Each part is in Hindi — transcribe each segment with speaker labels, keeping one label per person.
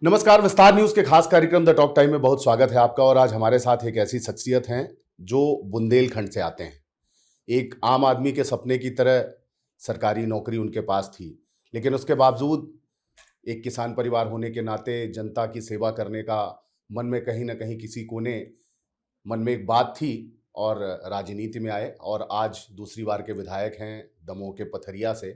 Speaker 1: नमस्कार। विस्तार न्यूज के खास कार्यक्रम द टॉक टाइम में बहुत स्वागत है आपका। और आज हमारे साथ एक ऐसी शख्सियत हैं जो बुंदेलखंड से आते हैं। एक आम आदमी के सपने की तरह सरकारी नौकरी उनके पास थी, लेकिन उसके बावजूद एक किसान परिवार होने के नाते जनता की सेवा करने का मन में कहीं ना कहीं किसी कोने मन में एक बात थी और राजनीति में आए और आज दूसरी बार के विधायक हैं दमोह के पथरिया से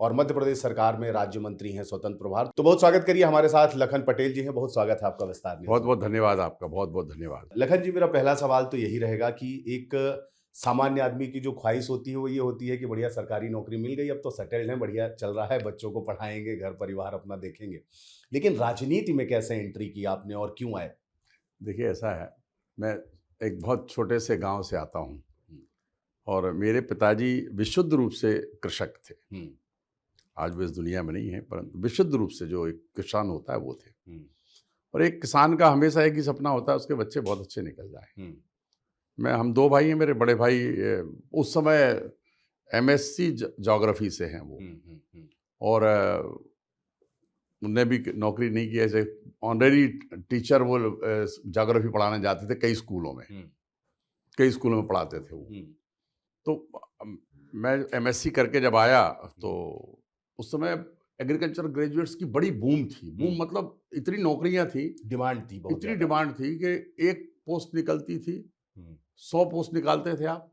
Speaker 1: और मध्य प्रदेश सरकार में राज्य मंत्री हैं स्वतंत्र प्रभार। तो बहुत स्वागत करिए, हमारे साथ लखन पटेल जी हैं। बहुत स्वागत है आपका विस्तार न्यूज़
Speaker 2: बहुत
Speaker 1: में।
Speaker 2: बहुत धन्यवाद आपका, बहुत बहुत धन्यवाद।
Speaker 1: लखन जी, मेरा पहला सवाल तो यही रहेगा कि एक सामान्य आदमी की जो ख्वाहिश होती है वो ये होती है कि बढ़िया सरकारी नौकरी मिल गई, अब तो सेटल्ड है, बढ़िया चल रहा है, बच्चों को पढ़ाएंगे, घर परिवार अपना देखेंगे। लेकिन राजनीति में कैसे एंट्री की आपने और क्यों आए?
Speaker 2: देखिए, ऐसा है, मैं एक बहुत छोटे से गांव से आता हूं और मेरे पिताजी विशुद्ध रूप से कृषक थे। आज वो इस दुनिया में नहीं है, परंतु विशुद्ध रूप से जो एक किसान होता है वो थे। और एक किसान का हमेशा एक ही सपना होता है, उसके बच्चे बहुत अच्छे निकल जाए। हम दो भाई हैं। मेरे बड़े भाई उस समय एमएससी ज्योग्राफी से हैं वो, और उनने भी नौकरी नहीं की। ऐसे ऑनरेरी टीचर वो ज्योग्राफी पढ़ाने जाते थे, कई स्कूलों में पढ़ाते थे वो। तो मैं एमएससी करके जब आया तो उस समय एग्रीकल्चर ग्रेजुएट्स की बड़ी बूम थी। बूम मतलब इतनी नौकरियां थी,
Speaker 1: डिमांड थी, बहुत
Speaker 2: इतनी
Speaker 1: ज्यादा।
Speaker 2: डिमांड थी कि एक पोस्ट निकलती थी, 100 पोस्ट निकालते थे आप,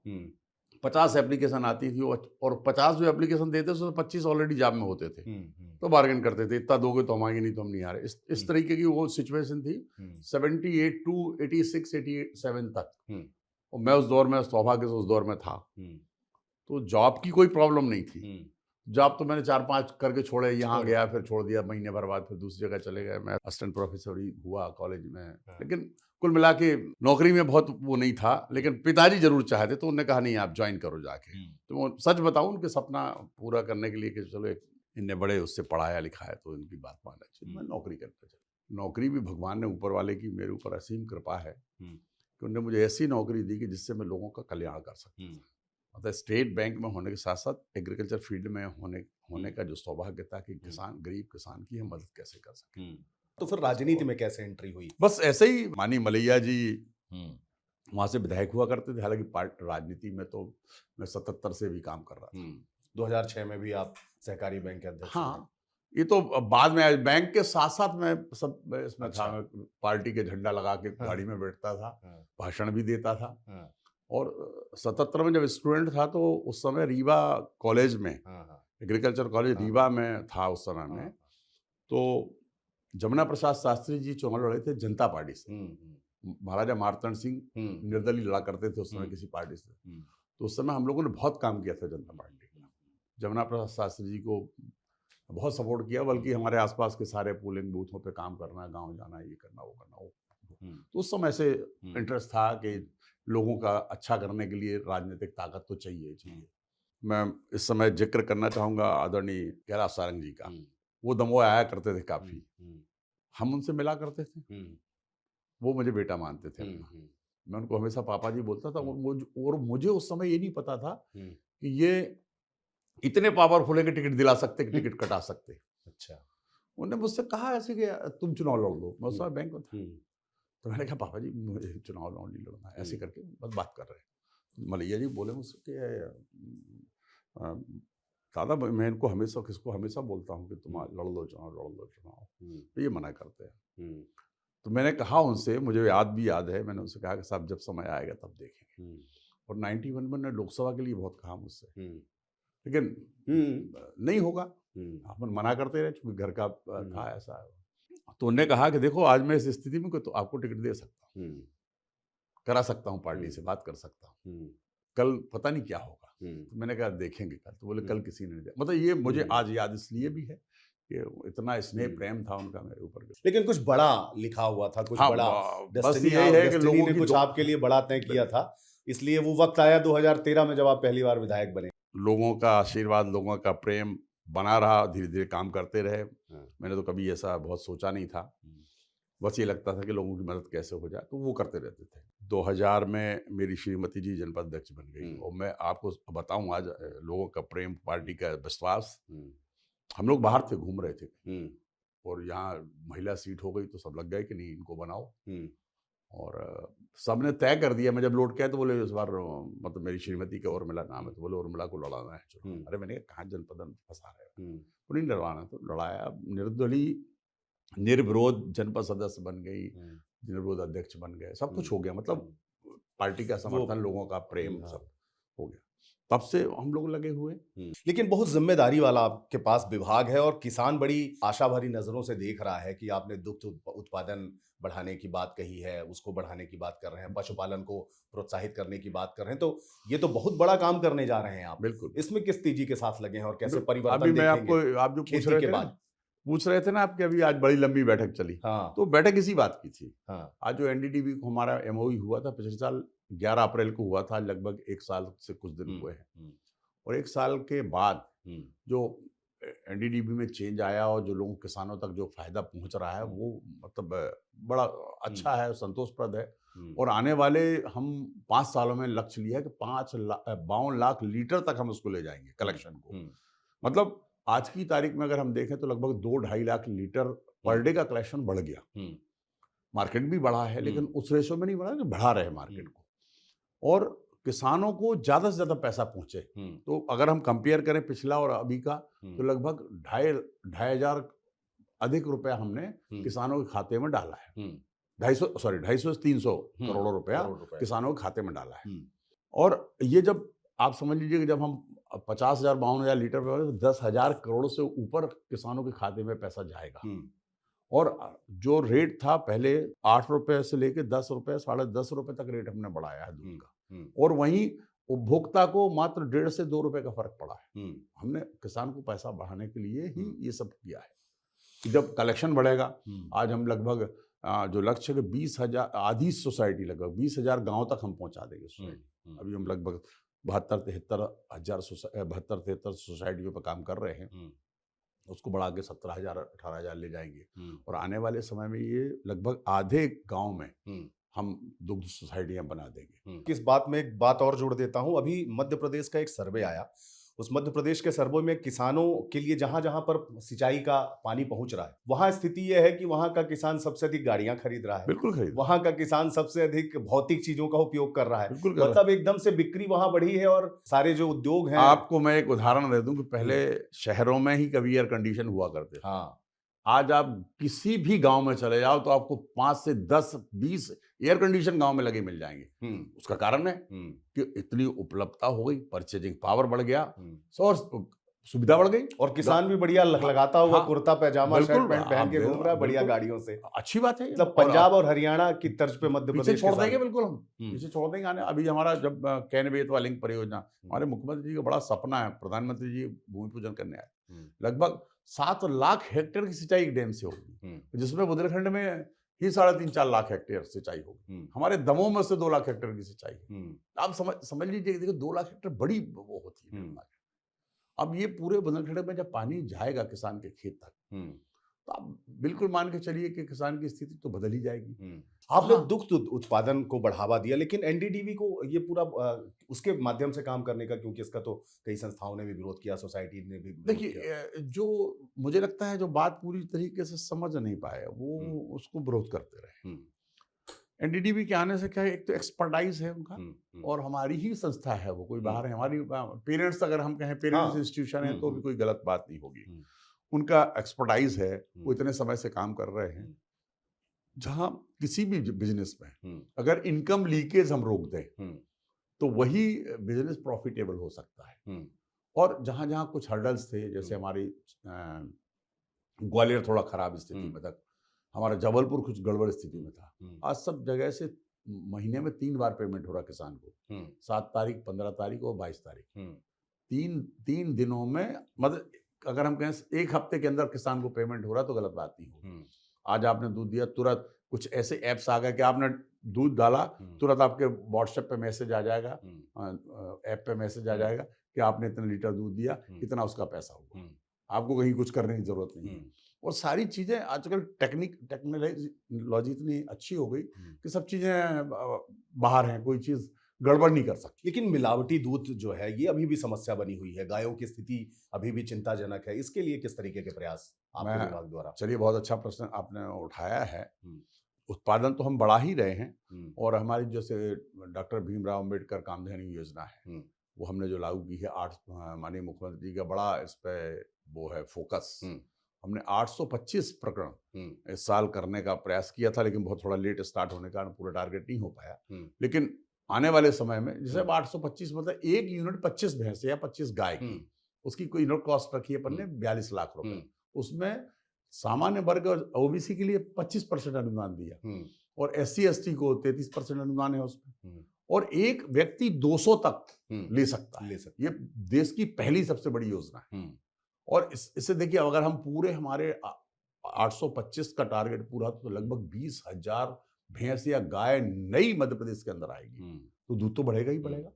Speaker 2: 50 एप्लीकेशन आती थी, और 50 जो एप्लीकेशन देते थे उसमें 25 ऑलरेडी जॉब में होते थे। तो बार्गेन करते थे, इतना दोगे तो हम आएंगे, नहीं तो हम नहीं आ रहे। इस तरीके की वो सिचुएशन थी 78 टू 86 87 तक। और मैं उस दौर में, सौभाग्य से उस दौर में था। तो जॉब की कोई प्रॉब्लम नहीं थी। जॉब तो मैंने 4-5 करके छोड़े, यहाँ गया, फिर छोड़ दिया, महीने भर बाद फिर दूसरी जगह चले गए। मैं असिस्टेंट प्रोफेसर ही हुआ कॉलेज में, लेकिन कुल मिला के नौकरी में बहुत वो नहीं था। लेकिन पिताजी जरूर चाहते, तो उन्होंने कहा नहीं, आप ज्वाइन करो जाके। तो वो सच बताऊं, उनके सपना पूरा करने के लिए कि चलो एक इनने बड़े उससे पढ़ाया लिखाया तो इनकी बात मानना चाहिए, मैं नौकरी करता चला। नौकरी भी भगवान ने, ऊपर वाले की मेरे ऊपर असीम कृपा है कि उन्होंने मुझे ऐसी नौकरी दी कि जिससे मैं लोगों का कल्याण कर सकता था। मतलब स्टेट बैंक में होने के साथ साथ एग्रीकल्चर फील्ड में होने का जो सौभाग्य था कि किसान, गरीब किसान की हम मदद कैसे कर सके।
Speaker 1: तो फिर राजनीति में कैसे एंट्री हुई?
Speaker 2: बस ऐसे ही, मानी मलैया जी वहां से विधायक हुआ करते थे। हालांकि राजनीति में तो मैं 77 से भी काम कर रहा था।
Speaker 1: 2006 में भी आप सहकारी बैंक के अध्यक्ष
Speaker 2: हाँ,
Speaker 1: हुए।
Speaker 2: ये तो बाद में, बैंक के साथ साथ मैं सब इसमें
Speaker 1: अच्छा।
Speaker 2: था। मैं पार्टी के झंडा लगा के गाड़ी में बैठता था, भाषण भी देता था। और 77 में जब स्टूडेंट था तो उस समय रीवा कॉलेज में, एग्रीकल्चर कॉलेज रीवा में था उस समय में। तो जमुना प्रसाद शास्त्री जी चुनाव लड़े थे जनता पार्टी से। महाराजा मार्तंड सिंह निर्दलीय लड़ा करते थे उस समय किसी पार्टी से। तो उस समय हम लोगों ने बहुत काम किया था जनता पार्टी का। जमुना प्रसाद शास्त्री जी को बहुत सपोर्ट किया, बल्कि हमारे आसपास के सारे पोलिंग बूथों पे काम करना, गांव जाना, ये करना, वो करना, वो। तो उस समय से इंटरेस्ट था कि लोगों का अच्छा करने के लिए राजनीतिक ताकत तो चाहिए। मैं इस समय जिक्र करना चाहूँगा आदरणीय कैलाश सारंग जी का। वो दमोह आया करते थे काफ़ी, हम उनसे मिला करते थे। वो मुझे बेटा मानते थे। मैं उनको हमेशा पापा जी बोलता था। और मुझे उस समय ये नहीं पता था कि ये इतने पावरफुल है कि टिकट दिला सकते, कि टिकट कटा सकते।
Speaker 1: अच्छा।
Speaker 2: उन्होंने मुझसे कहा ऐसे कि तुम चुनाव लड़ लो। मैं उस समय बैंक में था। तो मैंने कहा पापा जी मुझे चुनाव नहीं लड़ना, ऐसे करके बस बात कर रहे हैं। मलैया जी बोले मुझसे कि दादा, मैं इनको हमेशा बोलता हूँ कि तुम लड़ लो चुनाव। तो ये मना करते हैं। तो मैंने कहा उनसे, मुझे याद है, मैंने उनसे कहा कि साहब जब समय आएगा तब देखेंगे। और 91 में लोकसभा के लिए बहुत कहा मुझसे, लेकिन नहीं होगा। अपन मना करते रहे, चूंकि घर का था ऐसा। तो उन्होंने कहा कि देखो, आज मैं इस स्थिति में तो आपको टिकट दे सकता हूँ, करा सकता हूँ, पार्टी से बात कर सकता हूँ, कल पता नहीं क्या होगा। तो मैंने कहा देखेंगे कल। तो बोले कल किसी ने नहीं दिया। मतलब ये मुझे आज याद इसलिए भी है कि इतना स्नेह प्रेम था उनका मेरे ऊपर।
Speaker 1: लेकिन कुछ बड़ा लिखा हुआ था, कुछ बड़ा
Speaker 2: बस यही है कि लोगों
Speaker 1: ने
Speaker 2: की
Speaker 1: कुछ आपके लिए बड़ा तय किया था, इसलिए वो वक्त आया 2013 में जब आप पहली बार विधायक बने।
Speaker 2: लोगों का आशीर्वाद, लोगों का प्रेम बना रहा, धीरे धीरे काम करते रहे। मैंने तो कभी ऐसा बहुत सोचा नहीं था। बस ये लगता था कि लोगों की मदद कैसे हो जाए, तो वो करते रहते थे। 2000 में मेरी श्रीमती जी जनपद अध्यक्ष बन गई। और मैं आपको बताऊं, आज लोगों का प्रेम, पार्टी का विश्वास। हम लोग बाहर थे, घूम रहे थे, और यहाँ महिला सीट हो गई तो सब लग गए कि नहीं इनको बनाओ। और सबने तय कर दिया। मैं जब लौट के आया तो बोले इस बार मतलब मेरी श्रीमती का उर्मिला नाम है, तो बोले उर्मिला को लड़ाना है चुनाव। अरे मैंने कहा कहाँ जनपद फंसा रहे हो, तो नहीं लड़वाना, तो लड़ाया। निर्दलीय निर्विरोध जनपद सदस्य बन गई, निर्विरोध अध्यक्ष बन गए, सब कुछ हो गया। मतलब पार्टी का समर्थन, लोगों का प्रेम, सब हो गया। तब से हम लोग लगे हुए।
Speaker 1: लेकिन बहुत जिम्मेदारी वाला आपके पास विभाग है और किसान बड़ी आशा भरी नजरों से देख रहा है कि आपने दुग्ध उत्पादन बढ़ाने की बात कही है, उसको बढ़ाने की बात कर रहे हैं, पशुपालन को प्रोत्साहित करने की बात कर रहे हैं, तो ये तो बहुत बड़ा काम करने जा रहे हैं आप।
Speaker 2: बिल्कुल।
Speaker 1: इसमें किस तेजी के साथ लगे हैं और कैसे परिवर्तन
Speaker 2: अभी मैं
Speaker 1: देखेंगे?
Speaker 2: आप जो पूछ रहे थे ना आपके, अभी आज बड़ी लंबी बैठक चली।
Speaker 1: हाँ।
Speaker 2: तो बैठक इसी बात की थी।
Speaker 1: हाँ।
Speaker 2: आज जो एनडीडीबी को हमारा एमओयू हुआ था पिछले साल 11 अप्रैल को हुआ था, लगभग 1 साल से कुछ दिन हुए हैं। और 1 साल के बाद जो एनडीडीबी में चेंज आया और जो लोगों किसानों तक जो फायदा पहुंच रहा है वो मतलब बड़ा अच्छा है, संतोषप्रद है। और आने वाले हम 5 सालों में लक्ष्य लिया है कि 52 लाख लीटर तक हम उसको ले जाएंगे कलेक्शन को। मतलब आज की तारीख में अगर हम देखें तो लगभग 2-2.5 लाख लीटर पर डे का कलेक्शन बढ़ गया। मार्केट भी बढ़ा है, लेकिन उस रेशो में नहीं बढ़ा कि बढ़ा रहे मार्केट को, और किसानों को ज्यादा से ज्यादा पैसा पहुंचे। तो अगर हम कंपेयर करें पिछला और अभी का, तो लगभग 2,500 अधिक रुपया हमने किसानों के खाते में डाला है। 250 से 300 करोड़ रुपया किसानों के खाते में डाला है। और ये जब आप समझ लीजिए कि जब हम 50,000 52,000 लीटर पे 10,000 करोड़ से ऊपर किसानों के खाते में पैसा जाएगा। और जो रेट था पहले 8 रुपए से लेके 10 रुपए, 10.5 रुपए तक रेट हमने बढ़ाया है दूध का, और वहीं उपभोक्ता को मात्र 1.5 से 2 रुपए का फर्क पड़ा है। हमने किसान को पैसा बढ़ाने के लिए ही ये सब किया है। जब कलेक्शन बढ़ेगा, आज हम लगभग जो लक्ष्य है 20,000 आधी सोसाइटी, लगभग 20,000 गाँव तक हम पहुंचा देंगे सोसाइटी। अभी हम लगभग 72-73 सोसाइटियों पर काम कर रहे हैं। उसको बढ़ा के 17,000-18,000 ले जाएंगे। और आने वाले समय में ये लगभग आधे गांव में हम दुग्ध सोसाइटियां बना देंगे।
Speaker 1: किस बात में एक बात और जोड़ देता हूं, अभी मध्य प्रदेश का एक सर्वे आया, उस मध्य प्रदेश के सर्वे में किसानों के लिए जहां जहां पर सिंचाई का पानी पहुंच रहा है, वहां स्थिति यह है कि वहां का किसान सबसे अधिक गाड़ियां खरीद रहा है।
Speaker 2: बिल्कुल खरीद।
Speaker 1: वहां का किसान सबसे अधिक भौतिक चीजों का उपयोग कर रहा है।
Speaker 2: बिल्कुल।
Speaker 1: मतलब एकदम से बिक्री वहां बढ़ी है और सारे जो उद्योग हैं।
Speaker 2: आपको मैं एक उदाहरण दे दूं कि पहले शहरों में ही कभी एयर कंडीशन हुआ करते थे।
Speaker 1: हाँ।
Speaker 2: आज आप किसी भी गांव में चले जाओ तो आपको 5 से 10, 20 एयर कंडीशन गांव में लगे मिल जाएंगे। उसका कारण है कि इतनी उपलब्धता हो गई, परचेजिंग पावर बढ़ गया, और सुविधा बढ़ गई, और
Speaker 1: किसान भी बढ़िया लगाता हुआ कुर्ता पैजामा शर्ट पैंट पहन के घूम रहा है बढ़िया गाड़ियों से।
Speaker 2: अच्छी बात है।
Speaker 1: मतलब पंजाब और हरियाणा की तर्ज पे मध्य प्रदेश
Speaker 2: छोड़ देंगे, बिल्कुल हम पीछे छोड़ देंगे। आने अभी हमारा जब कैन-बेतवा लिंक परियोजना, हमारे मुख्यमंत्री जी का बड़ा सपना है, प्रधानमंत्री जी भूमि पूजन करने आए, लगभग 7 लाख हेक्टेयर की सिंचाई एक डैम से होगी, जिसमें बुंदेलखंड में ही 3.5-4 लाख हेक्टेयर सिंचाई होगी। हमारे दमोह में से 2 लाख हेक्टेयर की सिंचाई। आप समझ लीजिए, देखो 2 लाख हेक्टेयर बड़ी वो होती है। अब ये पूरे बुंदेलखंड में जब पानी जाएगा किसान के खेत तक, तो आप बिल्कुल मान के चलिए कि किसान की स्थिति तो बदल ही जाएगी।
Speaker 1: आपने दुग्ध उत्पादन को बढ़ावा दिया, लेकिन एनडीडीबी को ये पूरा उसके माध्यम से काम करने का, क्योंकि इसका तो कई संस्थाओं ने भी विरोध किया, सोसाइटी ने भी विरोध किया।
Speaker 2: देखिए, जो मुझे लगता है जो बात पूरी तरीके से समझ नहीं पाए वो उसको विरोध करते रहे। एनडीडीबी के आने से क्या है, एक तो एक्सपर्टाइज है उनका, और हमारी ही संस्था है, वो कोई बाहर है, हमारी पेरेंट्स, अगर हम कहें पेरेंट्स इंस्टीट्यूशन है तो भी कोई गलत बात नहीं होगी। उनका एक्सपर्टाइज है, वो इतने समय से काम कर रहे हैं। जहां किसी भी बिजनेस में अगर इनकम लीकेज हम रोक दें तो वही बिजनेस प्रॉफिटेबल हो सकता है। और जहां जहां कुछ हर्डल्स थे, जैसे हमारी ग्वालियर थोड़ा खराब स्थिति में था, हमारा जबलपुर कुछ गड़बड़ स्थिति में था, आज सब जगह से महीने में 3 बार पेमेंट हो रहा किसान को, 7 तारीख, 15 तारीख और 22 तारीख। 3 दिनों में, मतलब अगर हम कहें 1 हफ्ते के अंदर किसान को पेमेंट हो रहा तो गलत बात नहीं होगी। आज आपने दूध दिया, तुरंत कुछ ऐसे ऐप्स आ गए कि आपने दूध डाला, तुरंत आपके व्हाट्सएप पे मैसेज आ जाएगा, ऐप पे मैसेज आ जाएगा कि आपने इतने लीटर दूध दिया, इतना उसका पैसा होगा, आपको कहीं कुछ करने की जरूरत नहीं है। और सारी चीजें आजकल टेक्नोलॉजी इतनी अच्छी हो गई कि सब चीजें बाहर हैं, कोई चीज गड़बड़ नहीं कर सकती।
Speaker 1: लेकिन मिलावटी दूध जो है ये अभी भी समस्या बनी हुई है, गायों की स्थिति अभी भी चिंताजनक है, इसके लिए किस तरीके के प्रयास? आपके विभाग द्वारा?
Speaker 2: चलिए, बहुत अच्छा प्रश्न आपने उठाया है। उत्पादन तो हम बढ़ा ही रहे हैं, और हमारी जैसे डॉक्टर भीमराव अंबेडकर कामधेनु योजना है, वो हमने जो लागू की है, माननीय मुख्यमंत्री जी का बड़ा इस पे वो है फोकस। हमने 825 प्रकरण इस साल करने का प्रयास किया था, लेकिन बहुत थोड़ा लेट स्टार्ट होने के कारण पूरा टारगेट नहीं हो पाया। लेकिन आने वाले समय में, जैसे अब 825 मतलब एक यूनिट 25 भैंसे या 25 गाय की, उसकी कोई यूनिट कॉस्ट रखी है अपन ने 42 लाख रुपए। उसमें सामान्य वर्ग और ओबीसी के लिए 25% अनुदान दिया, और SC ST को 33% अनुदान है उसमें, और एक व्यक्ति 200 तक ले सकता है। ये देश की पहली सबसे बड़ी योजना है। और इससे देखिए, अगर हम पूरे हमारे 825 का टारगेट पूरा, तो लगभग 20,000 भैंस या गाय नई मध्य प्रदेश के अंदर आएगी, तो दूध तो बढ़ेगा ही बढ़ेगा।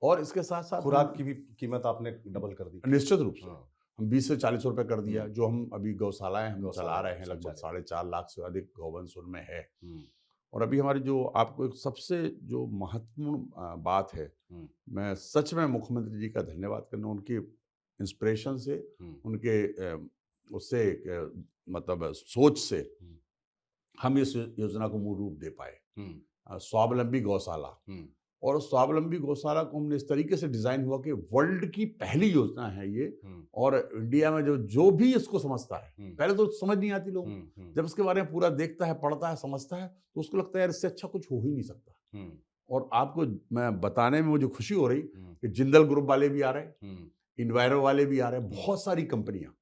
Speaker 2: और इसके साथ साथ
Speaker 1: खुराक की भी कीमत आपने डबल कर दी।
Speaker 2: निश्चित रूप से हम 20 से 40 रुपए कर दिया। जो हम अभी गौशालाएं हम चला रहे हैं, लगभग 4.5 लाख से अधिक गौवंश उनमें है। और अभी हमारी जो आपको एक सबसे जो महत्वपूर्ण बात है, मैं सच में मुख्यमंत्री जी का धन्यवाद करना, उनकी इंस्पिरेशन से, उनके उससे मतलब सोच से हम इस योजना को मूल रूप दे पाए। स्वावलंबी गौशाला, और स्वावलंबी गौशाला को हमने इस तरीके से डिजाइन हुआ कि वर्ल्ड की पहली योजना है ये। और इंडिया में जो भी इसको समझता है, पहले तो समझ नहीं आती लोगों, जब इसके बारे में पूरा देखता है, पढ़ता है, समझता है, तो उसको लगता है यार इससे अच्छा कुछ हो ही नहीं सकता। और आपको मैं बताने में मुझे खुशी हो रही कि जिंदल ग्रुप वाले भी आ रहे, इन्वायरो वाले भी आ रहे हैं, बहुत सारी कंपनियां,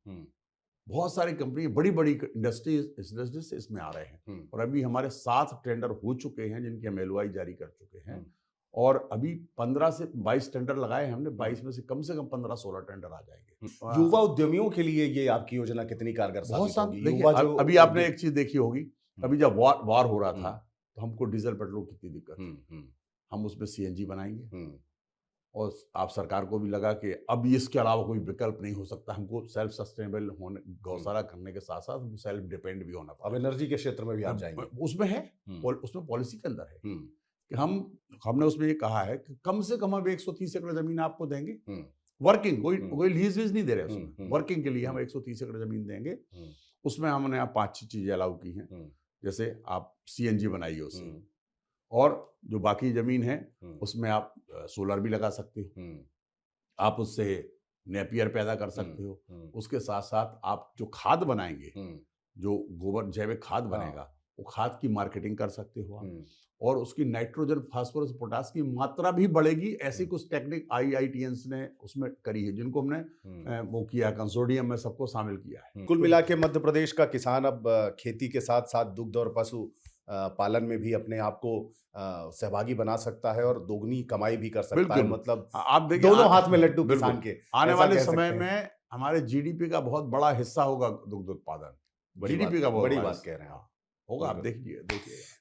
Speaker 2: बड़ी बड़ी इंडस्ट्रीज इसमें आ रहे हैं। और अभी हमारे 7 टेंडर हो चुके हैं, जिनकी हम LOI जारी कर चुके हैं, और अभी 15 से 22 टेंडर लगाए हैं हमने। 22 में से कम 15-16 टेंडर आ जाएंगे।
Speaker 1: युवा उद्यमियों के लिए ये आपकी योजना कितनी कारगर साबित होगी?
Speaker 2: देखिए, अभी आपने एक चीज देखी होगी, अभी जब वार हो रहा था, तो हमको डीजल पेट्रोल कितनी दिक्कत थी। हम उसमें CNG बनाएंगे, और आप सरकार को भी लगा कि अब इसके अलावा कोई विकल्प नहीं हो सकता, हमको सेल्फ सस्टेनेबल होने, गौशाला करने के साथ साथ हमको सेल्फ डिपेंड भी होना पड़ा।
Speaker 1: अब एनर्जी के क्षेत्र में भी आप जाएंगे?
Speaker 2: उसमें है, उसमें पॉलिसी के अंदर है कि हमने उसमें ये कहा है कि कम से कम हम 130 एकड़ जमीन आपको देंगे, वर्किंग, कोई लीज वीज नहीं दे रहे उसमें, वर्किंग के लिए हम 130 एकड़ जमीन देंगे। उसमें हमने आप 5-6 चीजें अलाउ की हैं, जैसे आप CNG बनाइए उससे, और जो बाकी जमीन है उसमें आप सोलर भी लगा सकते हो, आप उससे नेपियर पैदा कर सकते हो। उसके साथ साथ आप जो खाद बनाएंगे, जो गोबर जैविक खाद बनेगा, वो खाद की मार्केटिंग कर सकते हो आप, और उसकी नाइट्रोजन, फास्फोरस, पोटास की मात्रा भी बढ़ेगी। ऐसी कुछ टेक्निक IITians ने उसमें करी है, जिनको हमने वो किया, कंसोर्टियम में सबको शामिल किया है।
Speaker 1: कुल मिला के मध्य प्रदेश का किसान अब खेती के साथ साथ दुग्ध और पशु पालन में भी अपने आप को सहभागी बना सकता है, और दोगुनी कमाई भी कर सकता है। मतलब
Speaker 2: आप देखिए,
Speaker 1: दोनों हाथ में लड्डू किसान के।
Speaker 2: आने वाले समय में हमारे GDP का बहुत बड़ा हिस्सा होगा दुग्ध उत्पादन। GDP का बहुत
Speaker 1: बड़ी बात कह रहे हैं
Speaker 2: होगा। आप देखिए।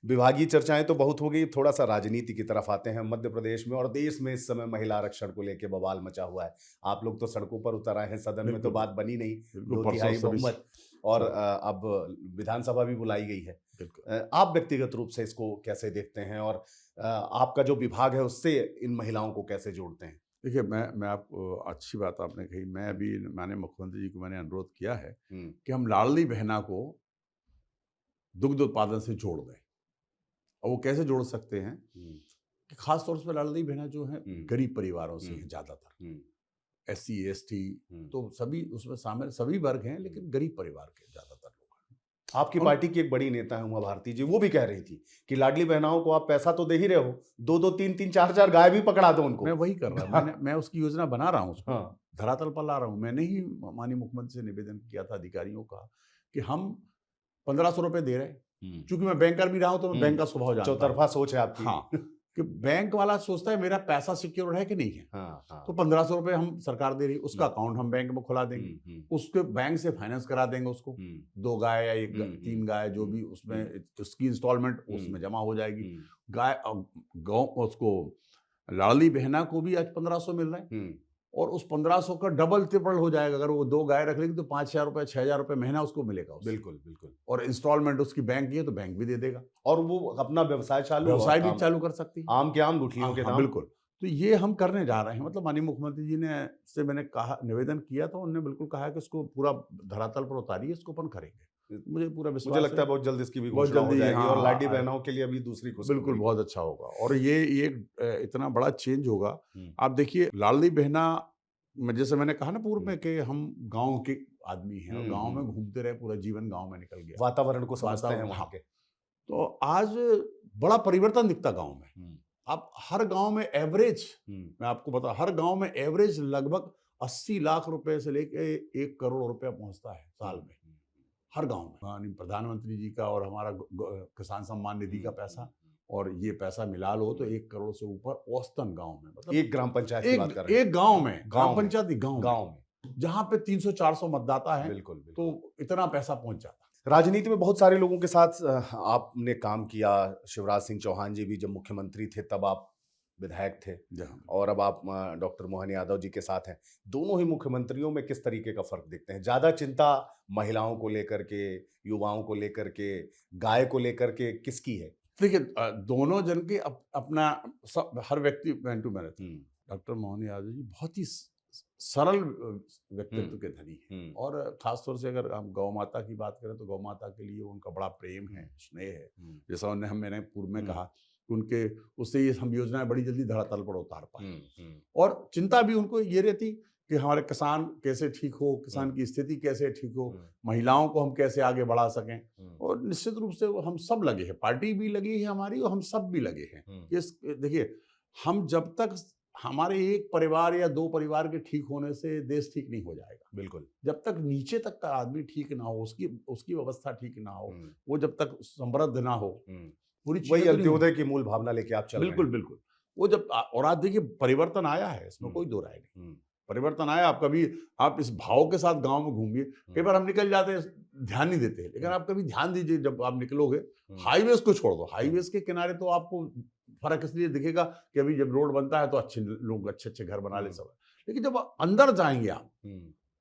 Speaker 1: विभागीय चर्चाएं तो बहुत हो गई, थोड़ा सा राजनीति की तरफ आते हैं। मध्य प्रदेश में और देश में इस समय महिला आरक्षण को लेकर बवाल मचा हुआ है। आप लोग तो सड़कों पर उतर आए हैं, सदन में तो बात बनी नहीं, 2/3 बहुमत, और अब विधानसभा भी बुलाई गई है। आप व्यक्तिगत रूप से इसको कैसे देखते हैं, और आपका जो विभाग है उससे इन महिलाओं को कैसे जोड़ते हैं?
Speaker 2: देखिए, मैं आपको, अच्छी बात आपने कही। मैंने मुख्यमंत्री जी को मैंने अनुरोध किया है कि हम लाडली बहना को दुग्ध उत्पादन से जोड़ दें। और वो कैसे जोड़ सकते हैं कि खास तौर पर लाडली बहना जो है गरीब परिवारों से है ज्यादातर, SC ST तो सभी उसमें शामिल, सभी वर्ग हैं, लेकिन गरीब परिवार के ज्यादातर लोग हैं।
Speaker 1: आपकी पार्टी की एक बड़ी नेता है उमा भारती जी, वो भी कह रही थी कि लाडली बहनाओं को आप पैसा तो दे ही रहे हो, 2-2, 3-3, 4-4 गाय भी पकड़ा दो उनको।
Speaker 2: मैं वही कर रहा हूँ, मैं उसकी योजना बना रहा हूँ, धरातल पर ला रहा हूँ। मैंने ही माननीय मुख्यमंत्री से निवेदन किया था अधिकारियों का कि हम 1500 रुपए दे रहे हैं। चूंकि मैं बैंकर भी रहा हूं, तो मैं बैंक का स्वभाव जानता हूं।
Speaker 1: चौतरफा सोच है आपकी।
Speaker 2: हाँ, कि बैंक वाला सोचता है मेरा पैसा सिक्योर है कि नहीं है। तो 1500 रुपए हम सरकार दे रही, उसका अकाउंट हम बैंक में खुला देंगे, उसके बैंक से फाइनेंस करा देंगे उसको, 2 गाय या 3 गाय जो भी उसमें उसकी इंस्टॉलमेंट उसमें जमा हो जाएगी। गाय उसको लाडली बहना को भी आज 1500 मिल रहा है, और उस 1500 का डबल ट्रिपल हो जाएगा। अगर वो 2 गाय रख लेगी तो 5000 रुपए 6000 रुपए महीना उसको मिलेगा।
Speaker 1: बिल्कुल।
Speaker 2: और इंस्टॉलमेंट उसकी बैंक की है तो बैंक भी दे देगा,
Speaker 1: और वो अपना व्यवसाय भी चालू कर सकती है, आम के आम गुठलियों के दाम।
Speaker 2: बिल्कुल। तो ये हम करने जा रहे हैं। मतलब माननीय मुख्यमंत्री जी ने से मैंने कहा, निवेदन किया, तो उन्होंने बिल्कुल कहा कि इसको पूरा धरातल पर उतारिए, इसको अपन करेंगे। मुझे पूरा
Speaker 1: मुझे
Speaker 2: विश्वास
Speaker 1: लगता
Speaker 2: है
Speaker 1: है बहुत जल्द इसकी भी
Speaker 2: बहुत
Speaker 1: घोषणा हो
Speaker 2: जल्दी,
Speaker 1: जाएगी
Speaker 2: हाँ,
Speaker 1: और लाडी
Speaker 2: हाँ,
Speaker 1: बहनों के लिए अभी दूसरी
Speaker 2: बिल्कुल
Speaker 1: खुशखबरी।
Speaker 2: बहुत अच्छा होगा। और ये इतना बड़ा चेंज होगा।
Speaker 1: हम्म,
Speaker 2: आप देखिए लाडली बहना जैसे मैंने कहा ना पूर्व में
Speaker 1: हम्म,
Speaker 2: कि हम गांव के आदमी हैं और
Speaker 1: हम्म,
Speaker 2: गांव में घूमते रहे, पूरा जीवन गांव में निकल गया,
Speaker 1: वातावरण को समझते हैं
Speaker 2: वातावरण,
Speaker 1: वहाँ
Speaker 2: हाँ।
Speaker 1: के।
Speaker 2: तो आज बड़ा परिवर्तन दिखता गांव में।
Speaker 1: हम्म,
Speaker 2: आप हर गांव में एवरेज,
Speaker 1: हम्म,
Speaker 2: मैं आपको बता, हर गांव में एवरेज लगभग 80 लाख रुपए से लेके 1 करोड़ रुपया पहुंचता है साल में, हर गांव में। माननीय प्रधानमंत्री जी का और हमारा किसान सम्मान निधि का पैसा, और ये पैसा मिला लो तो 1 करोड़ से ऊपर औसतन गांव में, मतलब
Speaker 1: एक ग्राम पंचायत की बात कर रहे हैं।
Speaker 2: एक गांव में, ग्राम
Speaker 1: गांव में,
Speaker 2: पंचायत गांव
Speaker 1: गांव
Speaker 2: में,
Speaker 1: में,
Speaker 2: जहां पे 300-400 मतदाता है,
Speaker 1: बिल्कुल बिल्कुल।
Speaker 2: तो इतना पैसा पहुंच जाता है।
Speaker 1: राजनीति में बहुत सारे लोगों के साथ आपने काम किया। शिवराज सिंह चौहान जी भी जब मुख्यमंत्री थे तब आप विधायक थे,
Speaker 2: जहाँ
Speaker 1: और अब आप डॉक्टर मोहन यादव जी के साथ हैं। दोनों ही मुख्यमंत्रियों में किस तरीके का फर्क देखते हैं? ज्यादा चिंता महिलाओं को लेकर के, युवाओं को लेकर के, गाय को लेकर के किसकी है?
Speaker 2: देखिए, दोनों जन के अपना हर व्यक्ति मैन टू मैन रहता है। डॉक्टर मोहन यादव जी बहुत ही सरल व्यक्तित्व के धनी हैं, और खासतौर से अगर हम गौ माता की बात करें तो गौ माता के लिए उनका बड़ा प्रेम है, स्नेह है। जैसा उन्हें मैंने पूर्व में कहा कि उनके उससे ये हम योजनाएं बड़ी जल्दी धरातल पर उतार पाए, और चिंता भी उनको ये रहती कि हमारे किसान कैसे ठीक हो, किसान की स्थिति कैसे ठीक हो, महिलाओं को हम कैसे आगे बढ़ा सकें। और निश्चित रूप से हम सब लगे हैं, पार्टी भी लगी है हमारी, और हम सब भी लगे हैं। देखिए, हम जब तक हमारे एक परिवार या 2 परिवार के ठीक होने से देश ठीक नहीं हो जाएगा।
Speaker 1: बिल्कुल।
Speaker 2: जब तक नीचे तक का आदमी ठीक ना हो, उसकी व्यवस्था ठीक ना हो, वो जब तक समृद्ध ना हो, पूरी
Speaker 1: वही
Speaker 2: चीजें तो नहीं
Speaker 1: अंत्योदय की मूल भावना लेके आप चल रहे हैं।
Speaker 2: बिल्कुल बिल्कुल। वो जब और आज देखिए परिवर्तन आया है, इसमें कोई दो राय नहीं। परिवर्तन आया। आप इस भाव के साथ गांव में घूमिए। कई बार हम निकल जाते हैं, ध्यान नहीं देते, लेकिन आप कभी ध्यान दीजिए, जब आप निकलोगे, हाईवेज को छोड़ दो, हाईवेज के किनारे तो आपको फर्क इसलिए दिखेगा कि अभी जब रोड बनता है तो अच्छे लोग अच्छे अच्छे घर बना ले सब, लेकिन जब अंदर जाएंगे आप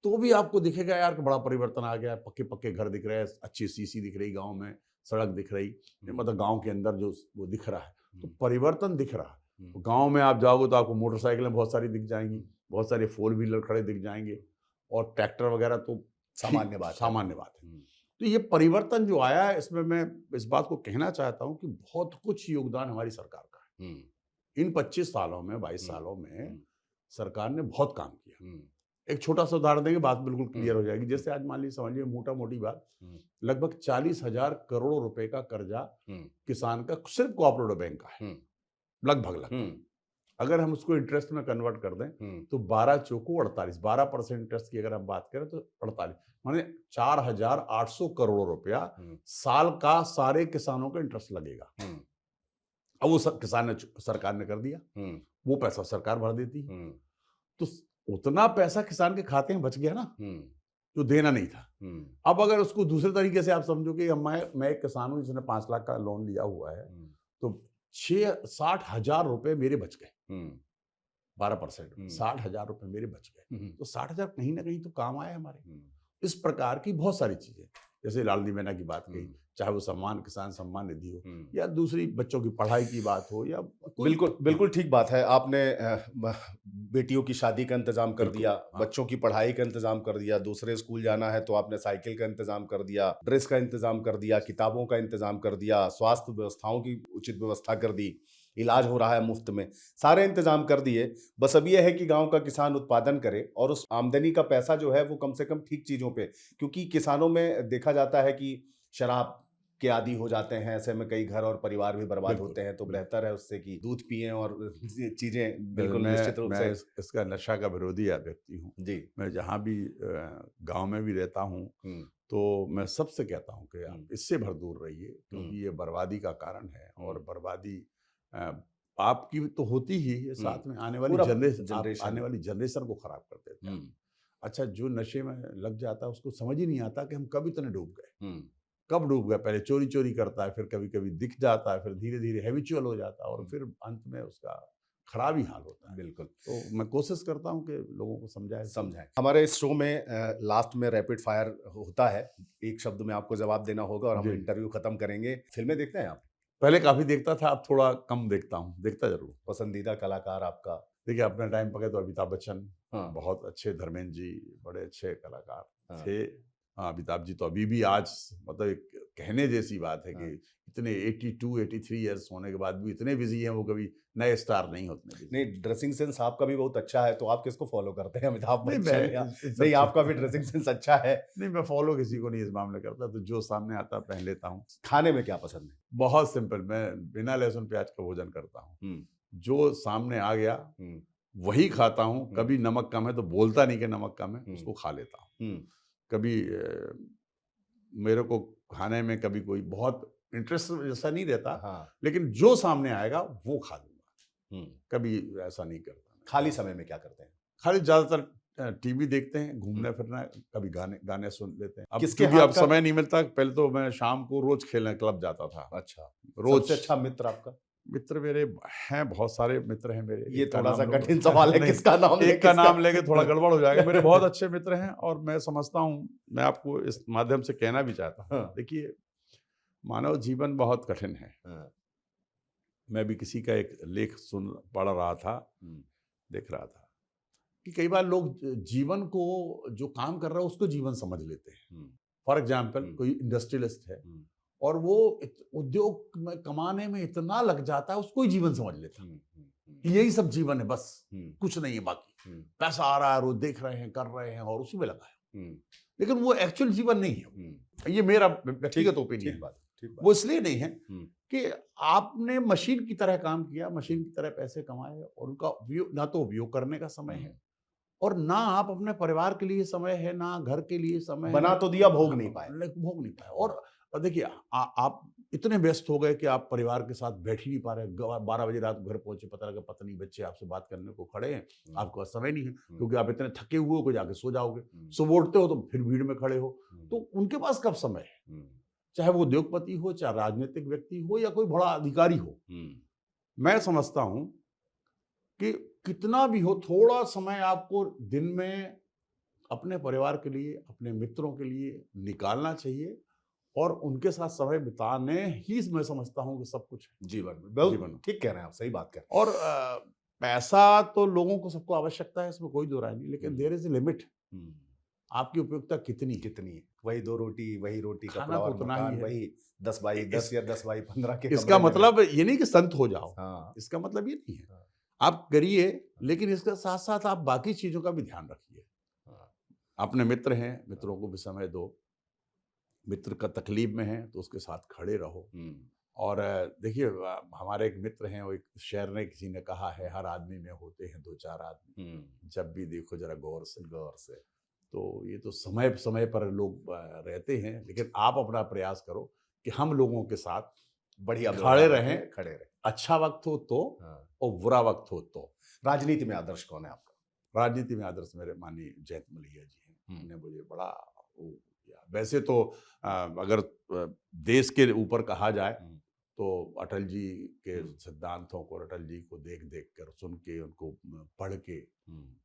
Speaker 2: तो भी आपको दिखेगा यार कि बड़ा परिवर्तन आ गया है। पक्के पक्के घर दिख रहे हैं, अच्छी सीसी दिख रही गांव में, सड़क दिख रही, मतलब गांव के अंदर जो वो दिख रहा है, तो परिवर्तन दिख रहा है। तो गांव में आप जाओगे तो आपको मोटरसाइकिलें बहुत सारी दिख जाएंगी, बहुत सारे 4 व्हीलर खड़े दिख जाएंगे, और ट्रैक्टर वगैरह तो सामान्य बात है। तो ये परिवर्तन जो आया है, इसमें मैं इस बात को कहना चाहता हूं कि बहुत कुछ योगदान हमारी सरकार का है। इन 25 सालों में, 22 सालों में सरकार ने बहुत काम किया। एक छोटा सा उदाहरण देंगे, बात बिल्कुल क्लियर हो जाएगी। जैसे आज मान लीजिए, समझिए मोटा मोटी बात, लगभग 40,000 करोड़ रुपए का कर्जा किसान का सिर्फ कोऑपरेटिव बैंक का है, लगभग। अगर हम उसको इंटरेस्ट में कन्वर्ट कर दें तो 12 चौको 48, 12% इंटरेस्ट की अगर हम बात करें तो 48, माने 4,800 करोड़ रुपया साल का सारे किसानों का इंटरेस्ट लगेगा। अब वो सरकार ने कर दिया, वो पैसा सरकार भर देती है, तो उतना पैसा किसान के खाते में बच गया ना, जो देना नहीं था। अब अगर उसको दूसरे तरीके से आप समझो कि मैं एक किसान हूं जिसने 5 लाख का लोन लिया हुआ है, तो 60,000 रुपए मेरे बच गए, 12%, 60,000 रुपए मेरे बच गए। तो 60,000 कहीं ना कहीं तो काम आया हमारे। इस प्रकार की बहुत सारी चीजें, जैसे लाडली बहना की बात कही, चाहे वो किसान सम्मान निधि हो, या दूसरी बच्चों की पढ़ाई की बात हो, या
Speaker 1: बिल्कुल ठीक बात है। आपने बेटियों की शादी का इंतजाम कर दिया, बच्चों की पढ़ाई का इंतजाम कर दिया, दूसरे स्कूल जाना है तो आपने साइकिल का इंतजाम कर दिया, ड्रेस का इंतजाम कर दिया, किताबों का इंतजाम कर दिया, स्वास्थ्य व्यवस्थाओं की उचित व्यवस्था कर दी, इलाज हो रहा है मुफ्त में, सारे इंतजाम कर दिए। बस अब यह है कि गांव का किसान उत्पादन करे और उस आमदनी का पैसा जो है वो कम से कम ठीक चीजों पे, क्योंकि किसानों में देखा जाता है कि शराब के आदी हो जाते हैं, ऐसे में कई घर और परिवार भी बर्बाद होते हैं, तो बेहतर है उससे कि दूध पिएं और चीजें। बिल्कुल निश्चित रूप से
Speaker 2: इसका नशा का विरोधी व्यक्ति हूँ जी। मैं जहाँ भी गांव में भी रहता हूँ तो मैं सबसे कहता हूँ कि आप इससे भर दूर रहिए, क्योंकि ये बर्बादी का कारण है, और बर्बादी आपकी तो होती ही है, साथ में आने वाली जनरेशन को खराब कर देता है। अच्छा, जो नशे में लग जाता है उसको समझ ही नहीं आता कि हम कब इतने डूब गए, कब डूब गए। पहले चोरी चोरी करता है, फिर कभी कभी दिख जाता है, फिर धीरे धीरे हैबिचुअल हो जाता है, और फिर अंत में उसका खराब ही हाल होता है। बिल्कुल। तो मैं कोशिश करता हूँ कि लोगों को समझाएं।
Speaker 1: हमारे इस शो में लास्ट में रैपिड फायर होता है, एक शब्द में आपको जवाब देना होगा और हम इंटरव्यू खत्म करेंगे। फिल्में देखते हैं आप?
Speaker 2: पहले काफी देखता था, अब थोड़ा कम देखता हूँ, देखता जरूर।
Speaker 1: पसंदीदा कलाकार आपका?
Speaker 2: देखिए अपने टाइम पर तो अमिताभ बच्चन
Speaker 1: हाँ।
Speaker 2: बहुत अच्छे, धर्मेंद्र जी बड़े अच्छे कलाकार
Speaker 1: हाँ।
Speaker 2: थे। हाँ, अमिताभ जी तो अभी भी आज मतलब एक कहने जैसी बात है कि
Speaker 1: हाँ।
Speaker 2: इतने 82 83 इयर्स होने के बाद भी इतने बिजी हैं, वो कभी नए स्टार नहीं होते busy।
Speaker 1: नहीं, ड्रेसिंग सेंस आपका भी बहुत अच्छा है, तो आप किसको फॉलो करते हैं, अमिताभ
Speaker 2: नहीं
Speaker 1: बच्चन या?
Speaker 2: मैं इस
Speaker 1: नहीं,
Speaker 2: सब
Speaker 1: आपका भी ड्रेसिंग सेंस अच्छा है।
Speaker 2: नहीं, मैं फॉलो किसी को नहीं इस मामले करता, तो जो सामने आता है पहन लेता हूँ।
Speaker 1: खाने में क्या पसंद है?
Speaker 2: बहुत सिंपल, मैं बिना लहसुन प्याज का भोजन करता हूँ। जो सामने आ गया वही खाता हूँ। कभी नमक कम है तो बोलता नहीं कि नमक कम है, उसको खा लेता हूँ। कभी मेरे को खाने में कभी कोई बहुत इंटरेस्ट जैसा नहीं रहता।
Speaker 1: हाँ।
Speaker 2: लेकिन जो सामने आएगा वो खा लूंगा, कभी ऐसा नहीं करता।
Speaker 1: खाली समय में क्या करते हैं?
Speaker 2: खाली ज्यादातर टीवी देखते हैं, घूमना फिरना, कभी गाने गाने सुन लेते हैं। अब
Speaker 1: किसके
Speaker 2: क्योंकि
Speaker 1: हाथ
Speaker 2: अब
Speaker 1: का?
Speaker 2: समय नहीं मिलता, पहले तो मैं शाम को रोज खेलने क्लब जाता था।
Speaker 1: अच्छा।
Speaker 2: रोज।
Speaker 1: सबसे अच्छा मित्र आपका?
Speaker 2: मित्र मेरे हैं, बहुत सारे मित्र हैं मेरे।
Speaker 1: ये
Speaker 2: एक का
Speaker 1: थोड़ा सा
Speaker 2: नाम
Speaker 1: कठिन सवाल है,
Speaker 2: नहीं,
Speaker 1: किसका नाम ले,
Speaker 2: एक का
Speaker 1: किसका?
Speaker 2: नाम लेके थोड़ा गड़बड़ हो जाएगा। मेरे बहुत अच्छे मित्र हैं और मैं समझता हूँ, मैं आपको इस माध्यम से कहना भी चाहता हूँ।
Speaker 1: हाँ।
Speaker 2: देखिए, मानव जीवन बहुत कठिन है।
Speaker 1: हाँ।
Speaker 2: मैं भी किसी का एक लेख पढ़ रहा था, देख रहा था कि कई बार लोग जीवन को, जो काम कर रहा है उसको जीवन समझ लेते हैं। फॉर एग्जाम्पल, कोई इंडस्ट्रियलिस्ट है और वो उद्योग में कमाने में इतना लग जाता है, उसको ही जीवन समझ लेता है कि यही सब जीवन है, बस कुछ नहीं है बाकी। पैसा आ रहा है, रोज देख रहे हैं, कर रहे हैं और उसी में लगा है। लेकिन वो एक्चुअल जीवन नहीं है। ये मेरा व्यक्तिगत ओपिनियन है। वो इसलिए नहीं है कि आपने मशीन की तरह काम किया, मशीन की तरह पैसे कमाए और उनका उपयोग, ना तो उपयोग करने का समय है और ना आप अपने परिवार के लिए समय है, ना घर के लिए समय
Speaker 1: बना
Speaker 2: है।
Speaker 1: तो दिया, भोग नहीं पाए।
Speaker 2: भोग नहीं पाए। और देखिए, आप इतने व्यस्त हो गए कि आप परिवार के साथ बैठ ही नहीं पा रहे। 12 बजे रात घर पहुंचे, पता लगा पत्नी बच्चे आपसे बात करने को खड़े हैं, आपके पास समय नहीं है क्योंकि आप इतने थके हुए हो कि जाके सो जाओगे। सुबह उठते हो तो फिर भीड़ में खड़े हो, तो उनके पास कब समय है? चाहे वो उद्योगपति हो, चाहे राजनीतिक व्यक्ति हो या कोई बड़ा अधिकारी हो। मैं समझता हूं कि कितना भी हो, थोड़ा समय आपको दिन में अपने परिवार के लिए, अपने मित्रों के लिए निकालना चाहिए और उनके साथ समय बिताने ही मैं समझता हूं कि सब कुछ
Speaker 1: जीवन में। ठीक कह रहे हैं आप, सही बात कह रहे हैं।
Speaker 2: और पैसा तो लोगों को, सबको आवश्यकता है, इसमें कोई दो राय नहीं, लेकिन देयर इज ए लिमिट। आपकी उपयोगिता कितनी है?
Speaker 1: वही 2 रोटी, वही रोटी
Speaker 2: खाना
Speaker 1: कपड़ा
Speaker 2: तो
Speaker 1: और
Speaker 2: उतना
Speaker 1: मकान,
Speaker 2: ही है।
Speaker 1: वही 10 बाई 10 या 10 बाई 15 के
Speaker 2: इसका
Speaker 1: कमरे में
Speaker 2: मतलब ये नहीं कि संत हो जाओ।
Speaker 1: हाँ।
Speaker 2: इसका मतलब ये नहीं है। आप करिए, लेकिन इसके साथ साथ आप बाकी चीजों का भी ध्यान रखिए। अपने मित्र हैं, मित्रों को भी समय दो। मित्र का तकलीफ में है तो उसके साथ खड़े रहो। और देखिए, हमारे एक मित्र हैं, वो एक शेर ने, किसी ने कहा है, हर आदमी में होते हैं 2-4 आदमी, जब भी देखो जरा गौर से। तो ये तो समय समय पर लोग रहते हैं, लेकिन आप अपना प्रयास करो कि हम लोगों के साथ
Speaker 1: बढ़िया
Speaker 2: खड़े रहें। अच्छा वक्त हो तो और बुरा वक्त हो तो।
Speaker 1: राजनीति में आदर्श कौन है आपका?
Speaker 2: राजनीति में आदर्श मेरे माननीय जयंत मलैया जी हैं। उन्होंने मुझे बड़ा वो किया। वैसे तो अगर देश के ऊपर कहा जाए तो अटल जी के सिद्धांतों को, अटल जी को देख कर, सुन के, उनको पढ़ के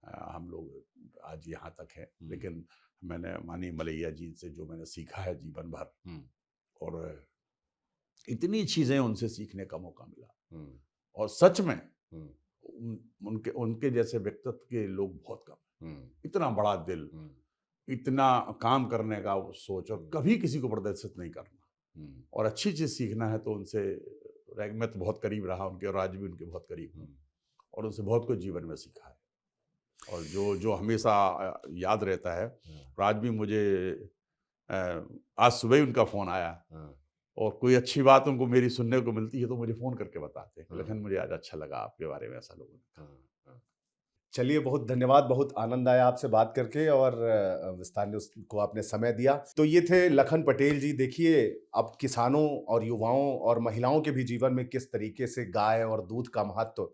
Speaker 2: हम लोग आज यहाँ तक हैं। लेकिन मैंने माननीय मलैया जी से जो मैंने सीखा है जीवन भर, और इतनी चीजें उनसे सीखने का मौका मिला, और सच में उनके जैसे व्यक्तित्व के लोग बहुत कम। इतना बड़ा दिल, इतना काम करने का सोच, और कभी किसी को प्रदर्शित नहीं करना, और अच्छी चीज सीखना है तो उनसे, मैं तो बहुत करीब रहा उनके, और आज भी उनके बहुत करीब हूँ, और उनसे बहुत कुछ जीवन में सीखा है। और जो हमेशा याद रहता है, आज भी मुझे आज सुबह ही उनका फोन आया, और कोई अच्छी बात उनको मेरी सुनने को मिलती है तो मुझे फोन करके बताते हैं, लेकिन मुझे आज अच्छा लगा आपके बारे में, ऐसा लोगों ने कहा।
Speaker 1: चलिए, बहुत धन्यवाद, बहुत आनंद आया आपसे बात करके, और विस्तार ने उसको आपने समय दिया। तो ये थे लखन पटेल जी। देखिए, अब किसानों और युवाओं और महिलाओं के भी जीवन में किस तरीके से गाय और दूध का महत्व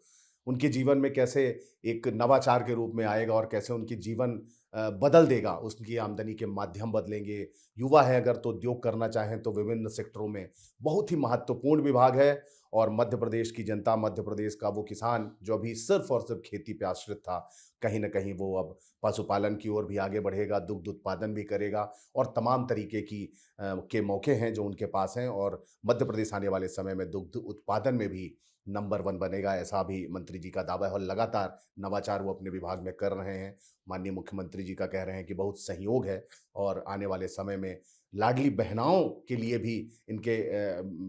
Speaker 1: उनके जीवन में कैसे एक नवाचार के रूप में आएगा, और कैसे उनकी जीवन बदल देगा, उसकी आमदनी के माध्यम बदलेंगे। युवा है अगर तो उद्योग करना चाहें तो विभिन्न सेक्टरों में बहुत ही महत्वपूर्ण विभाग है, और मध्य प्रदेश की जनता, मध्य प्रदेश का वो किसान जो अभी सिर्फ और सिर्फ खेती पे आश्रित था, कहीं ना कहीं वो अब पशुपालन की ओर भी आगे बढ़ेगा, दुग्ध उत्पादन भी करेगा और तमाम तरीके की के मौके हैं जो उनके पास हैं, और मध्य प्रदेश आने वाले समय में दुग्ध उत्पादन में भी नंबर 1 बनेगा, ऐसा भी मंत्री जी का दावा है। और लगातार नवाचार वो अपने विभाग में कर रहे हैं। माननीय मुख्यमंत्री जी का कह रहे हैं कि बहुत सहयोग है और आने वाले समय में लाडली बहनाओं के लिए भी इनके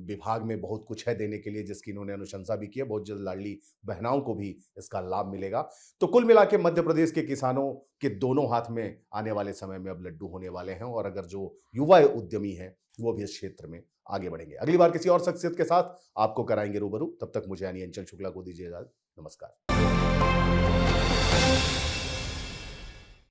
Speaker 1: विभाग में बहुत कुछ है देने के लिए, जिसकी इन्होंने अनुशंसा भी की है। बहुत जल्द लाडली बहनाओं को भी इसका लाभ मिलेगा। तो कुल मिला के मध्य प्रदेश के किसानों के दोनों हाथ में आने वाले समय में अब लड्डू होने वाले हैं, और अगर जो युवा उद्यमी हैं वो भी इस क्षेत्र में आगे बढ़ेंगे। अगली बार किसी और शख्सियत के साथ आपको कराएंगे रूबरू। तब तक मुझे यानी अंचल शुक्ला को दीजिए इजाजत। नमस्कार।